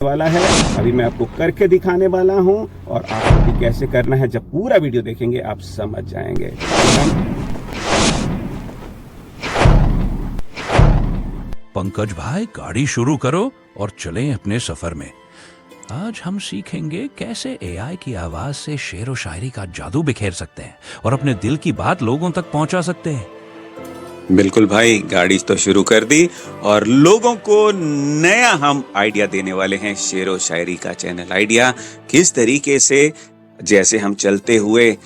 वाला है। अभी मैं आपको करके दिखाने वाला हूं और आपको भी कैसे करना है, जब पूरा वीडियो देखेंगे आप समझ जाएंगे। पंकज भाई गाड़ी शुरू करो और चलें अपने सफर में। आज हम सीखेंगे कैसे एआई की आवाज से शेर व शायरी का जादू बिखेर सकते हैं और अपने दिल की बात लोगों तक पहुंचा सकते हैं। बिल्कुल भाई, गाड़ी तो शुरू कर दी और लोगों को नया हम आइडिया देने वाले हैं। शेरो शायरी का चैनल आइडिया किस तरीके से, जैसे हम चलते हुए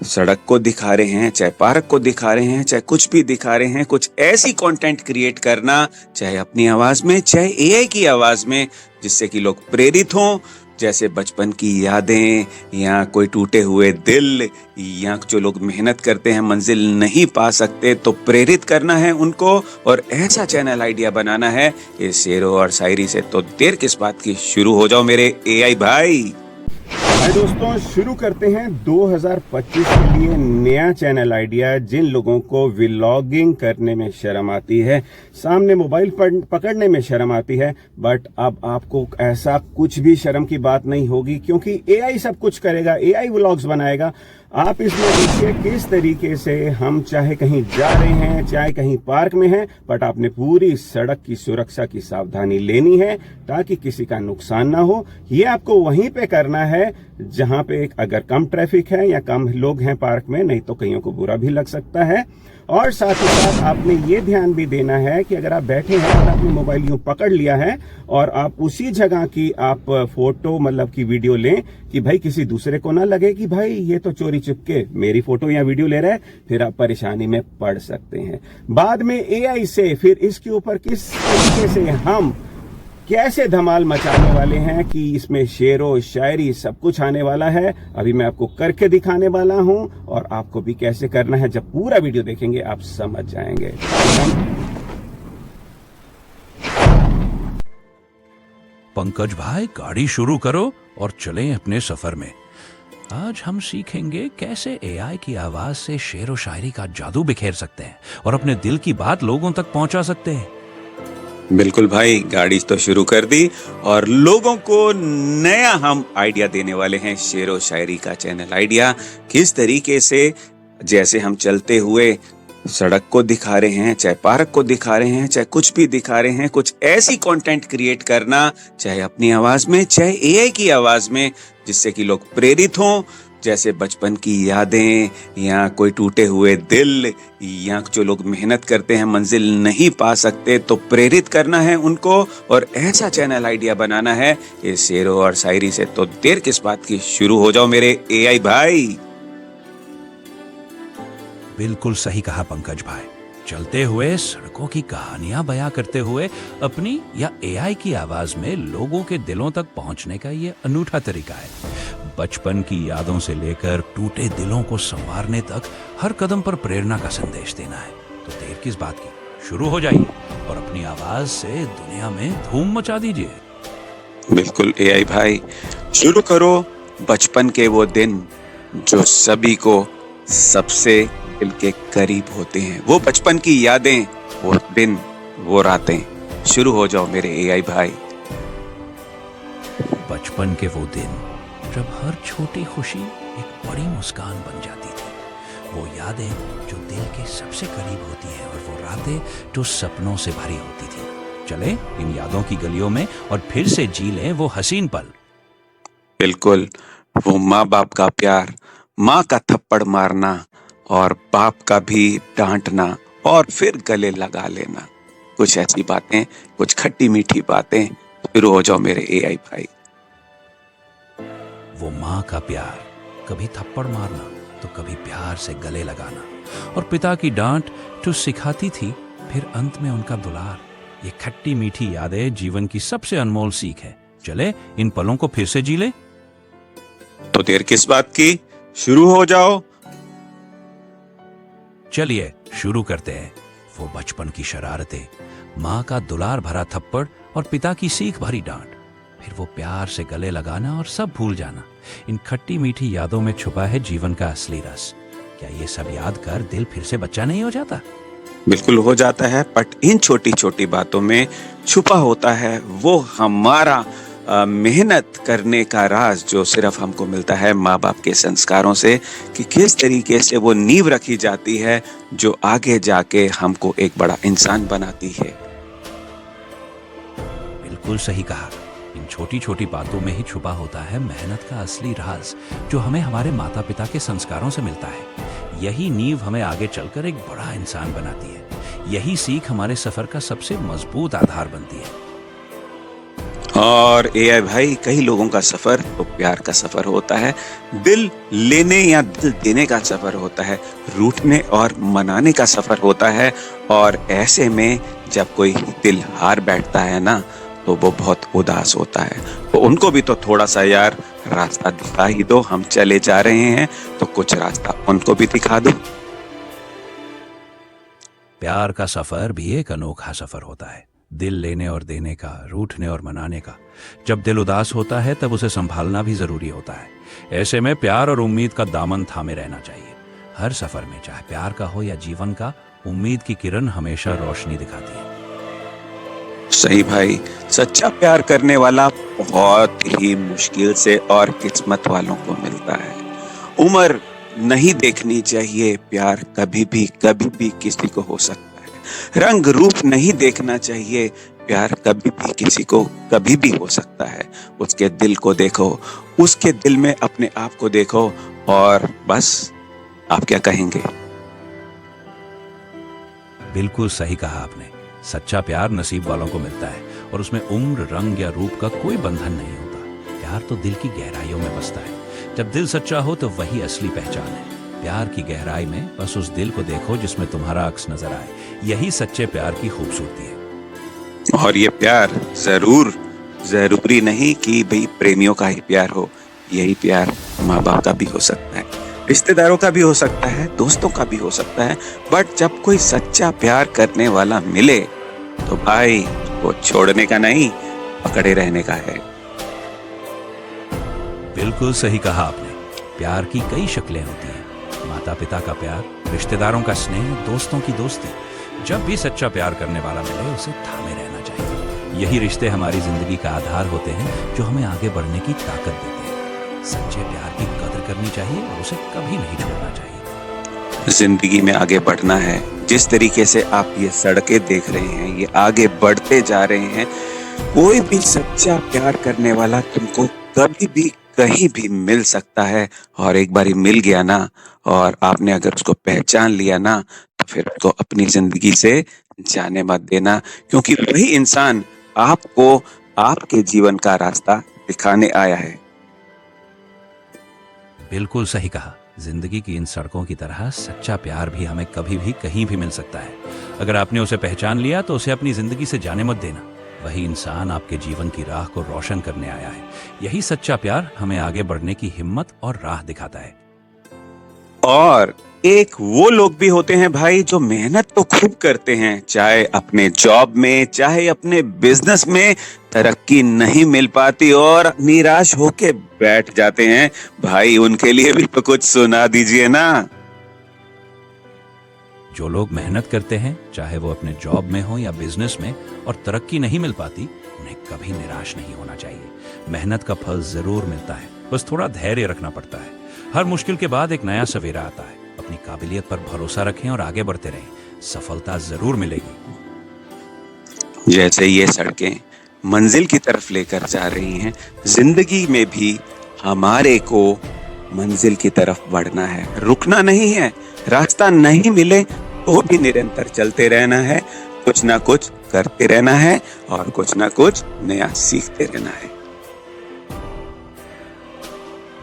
सड़क को दिखा रहे हैं, चाहे पार्क को दिखा रहे हैं, चाहे कुछ भी दिखा रहे हैं, कुछ ऐसी कंटेंट क्रिएट करना, चाहे अपनी आवाज में चाहे एआई की आवाज में, जिससे कि लोग प्रेरित हों। जैसे बचपन की यादें या कोई टूटे हुए दिल, या जो लोग मेहनत करते हैं मंजिल नहीं पा सकते, तो प्रेरित करना है उनको और ऐसा चैनल आइडिया बनाना है इस शेरों और शायरी से। तो देर किस बात की, शुरू हो जाओ मेरे एआई भाई। हाय दोस्तों, शुरू करते हैं 2025 के लिए नया चैनल आइडिया। जिन लोगों को व्लॉगिंग करने में शर्म आती है, सामने मोबाइल पकड़ने में शर्म आती है, बट अब आपको ऐसा कुछ भी शर्म की बात नहीं होगी, क्योंकि एआई सब कुछ करेगा, एआई व्लॉग्स बनाएगा। आप इसमें देखिए किस तरीके से हम चाहे कहीं जा रहे हैं, चाहे कहीं पार्क में हैं, बट आपने पूरी सड़क की सुरक्षा की सावधानी लेनी है ताकि किसी का नुकसान ना हो। ये आपको वहीं पे करना है जहां पे अगर कम ट्रैफिक है या कम लोग हैं पार्क में, नहीं तो कईयों को बुरा भी लग सकता है। और साथ ही साथ आपने ये ध्यान भी देना है कि अगर आप बैठे हैं और आपने मोबाइल यूं पकड़ लिया है और आप उसी जगह की आप फोटो मतलब की वीडियो लें कि भाई किसी दूसरे को ना लगे कि भाई ये तो चोरी चुपके मेरी फोटो या वीडियो ले रहा है, फिर आप परेशानी में पड़ सकते हैं। बाद में एआई से फिर इसके ऊपर किस तरीके से हम कैसे धमाल मचाने वाले हैं कि इसमें शेरो शायरी सब कुछ आने वाला है। अभी मैं आपको करके दिखाने वाला हूं और आपको भी कैसे करना है, जब पूरा वीडियो देखेंगे आप समझ जाएंगे। पंकज भाई गाड़ी शुरू करो और चलें अपने सफर में। आज हम सीखेंगे कैसे एआई की आवाज से शेर व शायरी का जादू बिखेर सकते हैं और अपने दिल की बात लोगों तक पहुंचा सकते हैं। बिल्कुल भाई, गाड़ी तो शुरू कर दी और लोगों को नया हम आइडिया देने वाले हैं। शेरो शायरी का चैनल आइडिया किस तरीके से, जैसे हम चलते हुए सड़क को दिखा रहे हैं, चाहे पार्क को दिखा रहे हैं, चाहे कुछ भी दिखा रहे हैं, कुछ ऐसी कंटेंट क्रिएट करना, चाहे अपनी आवाज में चाहे एआई की आवाज में, जिससे कि लोग प्रेरित हों। जैसे बचपन की यादें या कोई टूटे हुए दिल, या जो लोग मेहनत करते हैं मंजिल नहीं पा सकते, तो प्रेरित करना है उनको और ऐसा चैनल आइडिया बनाना है इस शेरों और शायरी से। तो देर किस बात की, शुरू हो जाओ मेरे एआई भाई। बिल्कुल सही कहा पंकज भाई। चलते हुए सड़कों की कहानियां बयां करते हुए अपनी या एआई की आवाज में लोगों के दिलों तक पहुंचने का ये अनूठा तरीका है। बचपन की यादों से लेकर टूटे दिलों को संवारने तक हर कदम पर प्रेरणा का संदेश देना है। तो देर किस बात की, शुरू हो जाइए और अपनी आवाज से दुनिया में धूम मचा दीजिए। बिल्कुल एआई भाई, शुरू करो। बचपन के वो दिन जो सभी को सबसे दिल के करीब होते हैं, वो बचपन की यादें, वो दिन, वो रातें। शुरू हो जाओ मेरे एआई भाई। बचपन के वो दिन जब हर छोटी खुशी एक बड़ी मुस्कान बन जाती थी, वो यादें जो दिल के सबसे करीब होती हैं और वो रातें जो सपनों से भरी होती थी। चले इन यादों की गलियों में और फिर से जी लें वो हसीन पल। बिल्कुल, वो माँ बाप का प्यार, माँ का थप्पड़ मारना और बाप का भी डांटना और फिर गले लगा लेना। कुछ ऐसी बातें, कुछ खट्टी मीठी बातें। शुरू हो जाओ मेरे एआई भाई। वो माँ का प्यार, कभी थप्पड़ मारना तो कभी प्यार से गले लगाना, और पिता की डांट जो सिखाती थी, फिर अंत में उनका दुलार। ये खट्टी मीठी यादें जीवन की सबसे अनमोल सीख है। चले इन पलों को फिर से जी ले। तो देर किस बात की, शुरू हो जाओ। चलिए शुरू करते हैं। वो बचपन की शरारतें, माँ का दुलार भरा थप्पड़ और पिता की सीख भरी डांट, फिर वो प्यार से गले लगाना और सब भूल जाना। इन खट्टी मीठी यादों में छुपा है जीवन का असली रस। क्या ये सब याद कर दिल फिर से बच्चा नहीं हो जाता? बिल्कुल हो जाता है, बट इन छोटी छोटी बातों में छुपा होता है वो हमारा मेहनत करने का राज जो सिर्फ हमको मिलता है माँ बाप के संस्कारों से, कि किस तरीके से वो नींव रखी जाती है जो आगे जाके हमको एक बड़ा इंसान बनाती है। बिल्कुल सही कहा। इन छोटी छोटी बातों में ही छुपा होता है मेहनत का असली राज, जो हमें हमारे माता पिता के संस्कारों से मिलता है। यही नींव हमें आगे चलकर एक बड़ा इंसान बनाती है। यही सीख हमारे सफर का सबसे मजबूत आधार बनती है। और एआई भाई, कई लोगों का सफर तो प्यार का सफर होता है, दिल लेने या दिल देने का सफर होता है, रूठने और मनाने का सफर होता है। और ऐसे में जब कोई दिल हार बैठता है ना, तो वो बहुत उदास होता है। तो उनको भी तो थोड़ा सा यार रास्ता दिखा ही दो। हम चले जा रहे हैं तो कुछ रास्ता उनको भी दिखा दो। प्यार का सफर भी एक अनोखा सफर होता है, दिल लेने और देने का, रूठने और मनाने का। जब दिल उदास होता है तब उसे संभालना भी जरूरी होता है। ऐसे में प्यार और उम्मीद का दामन थामे रहना चाहिए। हर सफर में, चाहे प्यार का हो या जीवन का, उम्मीद की किरण हमेशा रोशनी दिखाती है। सही भाई, सच्चा प्यार करने वाला बहुत ही मुश्किल से और किस्मत वालों को मिलता है। उम्र नहीं देखनी चाहिए, प्यार कभी भी किसी को हो सकता है। रंग रूप नहीं देखना चाहिए, प्यार कभी भी किसी को कभी भी हो सकता है। उसके दिल को देखो, उसके दिल में अपने आप को देखो, और बस आप क्या कहेंगे। बिल्कुल सही कहा आपने। सच्चा प्यार नसीब वालों को मिलता है, और उसमें उम्र, रंग या रूप का कोई बंधन नहीं होता। प्यार तो दिल की गहराइयों में बसता है। जब दिल सच्चा हो तो वही असली पहचान है। प्यार की गहराई में बस उस दिल को देखो जिसमें तुम्हारा अक्स नजर आए। यही सच्चे प्यार की खूबसूरती है। और ये प्यार जरूरी नहीं कि भाई प्रेमियों का ही प्यार हो। यही प्यार माँ बाप का भी हो सकता है, रिश्तेदारों का भी हो सकता है, दोस्तों का भी हो सकता है। बट जब कोई सच्चा प्यार करने वाला मिले तो भाई वो छोड़ने का नहीं, पकड़े रहने का है। बिल्कुल सही कहा आपने। प्यार की कई शक्लें होती हैं। माता पिता का प्यार, रिश्तेदारों का स्नेह, दोस्तों की दोस्ती। जब भी सच्चा प्यार करने वाला मिले उसे थामे रहना चाहिए। यही रिश्ते हमारी जिंदगी का आधार होते हैं, जो हमें आगे बढ़ने की ताकत देते हैं। सच्चे प्यार की कदर करनी चाहिए और उसे कभी नहीं छोड़ना चाहिए। जिंदगी में आगे बढ़ना है। जिस तरीके से आप ये सड़कें देख रहे हैं, ये आगे बढ़ते जा रहे हैं, कोई भी सच्चा प्यार करने वाला तुमको कभी भी कहीं भी मिल सकता है। और एक बारी मिल गया ना, और आपने अगर उसको पहचान लिया ना, तो फिर उसको अपनी जिंदगी से जाने मत देना, क्योंकि वही इंसान आपको आपके जीवन का रास्ता दिखाने आया है। बिल्कुल सही कहा। जिंदगी की इन सड़कों की तरह सच्चा प्यार भी हमें कभी भी कहीं भी मिल सकता है। अगर आपने उसे पहचान लिया तो उसे अपनी जिंदगी से जाने मत देना। वही इंसान आपके जीवन की राह को रोशन करने आया है। यही सच्चा प्यार हमें आगे बढ़ने की हिम्मत और राह दिखाता है। और एक वो लोग भी होते हैं भाई जो मेहनत तो खूब करते हैं, चाहे अपने जॉब में, चाहे अपने बिजनेस में तरक्की नहीं मिल पाती और निराश होके बैठ जाते हैं। भाई उनके लिए भी तो कुछ सुना दीजिए ना। जो लोग मेहनत करते हैं, चाहे वो अपने जॉब में हो या बिजनेस में, और तरक्की नहीं मिल पाती, उन्हें कभी निराश नहीं होना चाहिए। मेहनत का फल जरूर मिलता है, बस थोड़ा धैर्य रखना पड़ता है। हर मुश्किल के बाद एक नया सवेरा आता है। अपनी काबिलियत पर भरोसा रखें और आगे बढ़ते रहें। सफलता जरूर मिलेगी। जैसे ये सड़कें मंजिल की तरफ लेकर जा रही हैं, जिंदगी में भी हमारे को मंजिल की तरफ बढ़ना है, रुकना नहीं है। रास्ता नहीं मिले तो भी निरंतर चलते रहना है, कुछ ना कुछ करते रहना है और कुछ ना कुछ नया सीखते रहना है।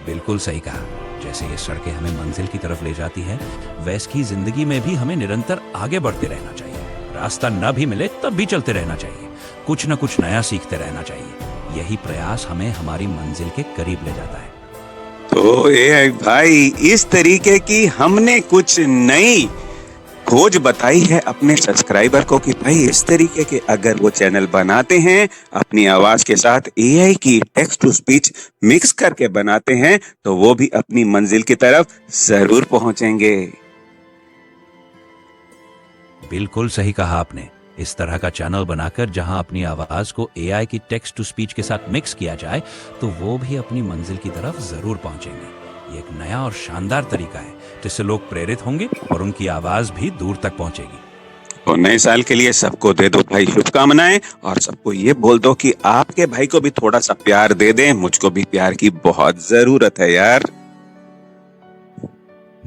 बिल्कुल सही कहा। जैसे ये सड़कें हमें मंजिल की तरफ ले जाती है, वैसे ही जिंदगी में भी हमें निरंतर आगे बढ़ते रहना चाहिए। रास्ता न भी मिले तब भी चलते रहना चाहिए, कुछ न कुछ नया सीखते रहना चाहिए। यही प्रयास हमें हमारी मंजिल के करीब ले जाता है। तो ये भाई, इस तरीके की हमने कुछ नई खोज बताई है अपने सब्सक्राइबर को कि भाई इस तरीके के अगर वो चैनल बनाते हैं, अपनी आवाज के साथ एआई की टेक्स्ट टू स्पीच मिक्स करके बनाते हैं, तो वो भी अपनी मंजिल की तरफ जरूर पहुंचेंगे। बिल्कुल सही कहा आपने। इस तरह का चैनल बनाकर जहां अपनी आवाज को एआई की टेक्स्ट टू स्पीच के साथ मिक्स किया जाए तो वो भी अपनी मंजिल की तरफ जरूर पहुंचेंगे। ये एक नया और शानदार तरीका है जिससे लोग प्रेरित होंगे और उनकी आवाज भी दूर तक पहुंचेगी। और नए साल के लिए सबको दे दो भाई शुभकामनाएं और सबको ये बोल दो कि आपके भाई को भी थोड़ा सा प्यार दे दें। मुझको भी प्यार की बहुत जरूरत है यार।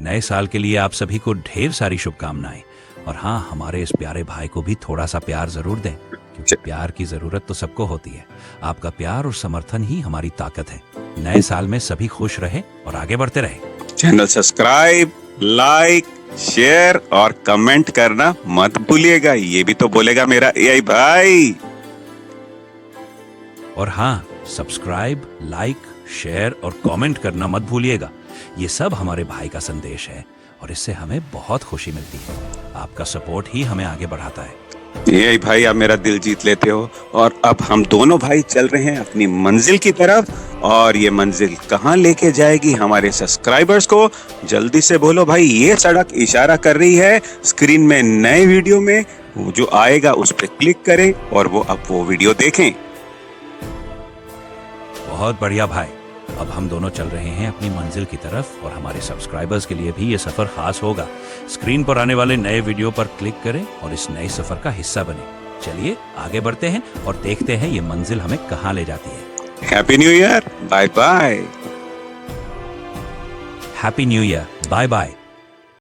नए साल के लिए आप सभी को ढेर सारी शुभकामनाएं और हाँ, हमारे इस प्यारे भाई को भी थोड़ा सा प्यार जरूर दें, क्योंकि प्यार की जरूरत तो सबको होती है। आपका प्यार और समर्थन ही हमारी ताकत है। नए साल में सभी खुश रहें और आगे बढ़ते रहें। चैनल सब्सक्राइब, लाइक, शेयर और कमेंट करना मत भूलिएगा। ये भी तो बोलेगा मेरा एआई भाई। और हाँ, सब्सक्राइब, लाइक, शेयर और कमेंट करना मत भूलिएगा। ये सब हमारे भाई का संदेश है और इससे हमें बहुत खुशी मिलती है। आपका सपोर्ट ही हमें आगे बढ़ाता है। एआई भाई, आप मेरा दिल जीत लेते हो और अब हम दोनों भाई चल रहे हैं अपनी मंजिल की तरफ। और ये मंजिल कहाँ लेके जाएगी हमारे सब्सक्राइबर्स को? जल्दी से बोलो भाई। ये सड़क इशारा कर रही है। स्क्रीन में नए वीडियो में जो आएगा उस पर क्लिक करें और वो वीडियो देखें। बहुत बढ़िया भाई। अब हम दोनों चल रहे हैं अपनी मंजिल की तरफ और हमारे सब्सक्राइबर्स के लिए भी ये सफर खास होगा। स्क्रीन पर आने वाले नए वीडियो पर क्लिक करें और इस नए सफर का हिस्सा बने। चलिए आगे बढ़ते हैं और देखते हैं ये मंजिल हमें कहाँ ले जाती है। Happy new year, bye bye. Happy new year, bye bye.